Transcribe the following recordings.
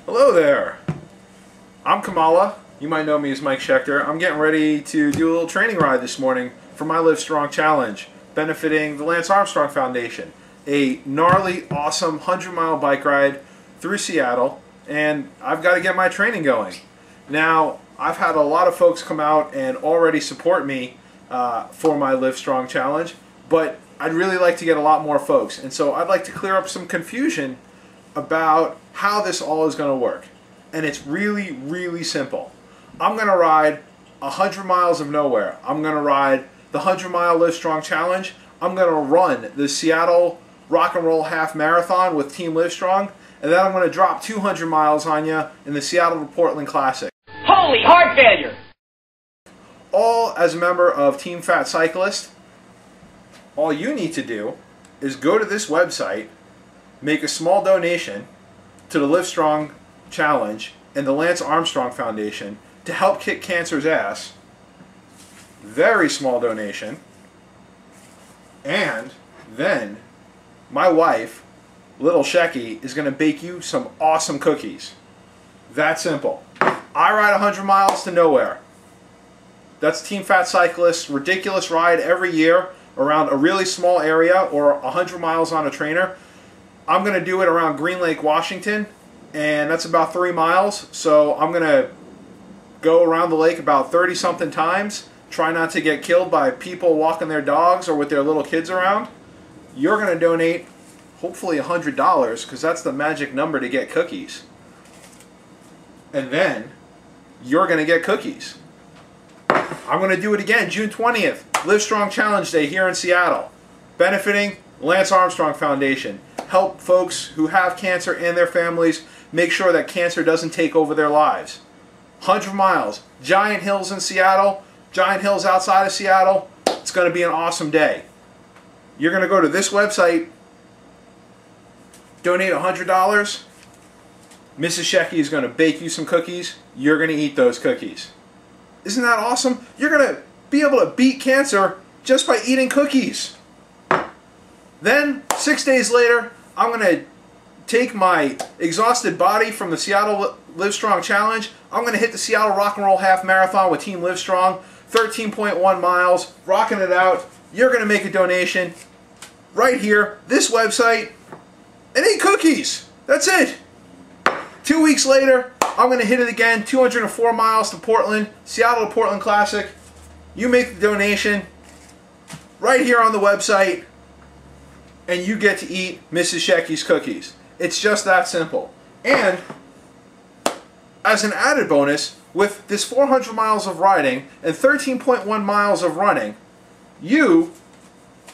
Hello there. I'm Kamala. You might know me as Mike Schechter. I'm getting ready to do a little training ride this morning for my LiveStrong challenge, benefiting the Lance Armstrong Foundation. A gnarly, awesome 100-mile bike ride through Seattle, and I've got to get my training going. Now, I've had a lot of folks come out and already support me for my LiveStrong challenge, but I'd really like to get a lot more folks, and so I'd like to clear up some confusion about how this all is going to work. And it's really, really simple. I'm going to ride 100 miles of nowhere. I'm going to ride the 100-mile LiveStrong challenge. I'm going to run the Seattle Rock and Roll Half Marathon with Team LiveStrong, and then I'm going to drop 200 miles on you in the Seattle to Portland Classic. Holy heart failure! All as a member of Team Fat Cyclist. All you need to do is go to this website, make a small donation to the LiveStrong Challenge and the Lance Armstrong Foundation to help kick cancer's ass. Very small donation. And then my wife, Little Shecky, is going to bake you some awesome cookies. That simple. I ride 100 miles to nowhere. That's Team Fat Cyclist's ridiculous ride every year around a really small area, or 100 miles on a trainer. I'm going to do it around Green Lake, Washington, and that's about 3 miles. So I'm going to go around the lake about 30-something times. Try not to get killed by people walking their dogs or with their little kids around. You're going to donate hopefully $100, because that's the magic number to get cookies. And then you're going to get cookies. I'm going to do it again June 20th, LiveStrong Challenge Day here in Seattle, benefiting Lance Armstrong Foundation. Help folks who have cancer and their families make sure that cancer doesn't take over their lives. 100 miles, giant hills in Seattle, giant hills outside of Seattle. It's going to be an awesome day. You're going to go to this website, donate $100. Mrs. Shecky is going to bake you some cookies. You're going to eat those cookies. Isn't that awesome? You're going to be able to beat cancer just by eating cookies. Then, 6 days later, I'm going to take my exhausted body from the Seattle LiveStrong Challenge. I'm going to hit the Seattle Rock and Roll Half Marathon with Team LiveStrong, 13.1 miles, rocking it out. You're going to make a donation right here, this website, and eat cookies. That's it. 2 weeks later, I'm going to hit it again, 204 miles to Portland, Seattle to Portland Classic. You make the donation right here on the website, and you get to eat Mrs. Shecky's cookies. It's just that simple. And as an added bonus, with this 400 miles of riding and 13.1 miles of running, you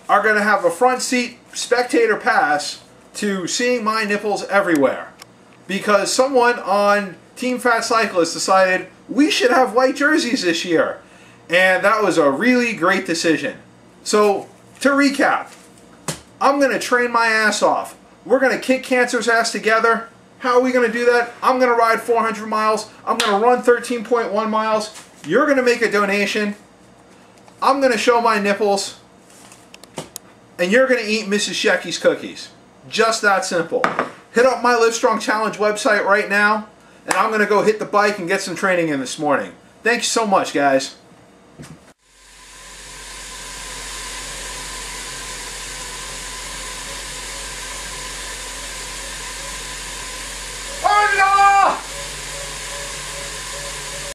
are going to have a front seat spectator pass to seeing my nipples everywhere. Because someone on Team Fat Cyclist decided we should have white jerseys this year. And that was a really great decision. So, to recap, I'm going to train my ass off. We're going to kick cancer's ass together. How are we going to do that? I'm going to ride 400 miles. I'm going to run 13.1 miles. You're going to make a donation. I'm going to show my nipples. And you're going to eat Mrs. Shecky's cookies. Just that simple. Hit up my LiveStrong Challenge website right now. And I'm going to go hit the bike and get some training in this morning. Thanks so much, guys.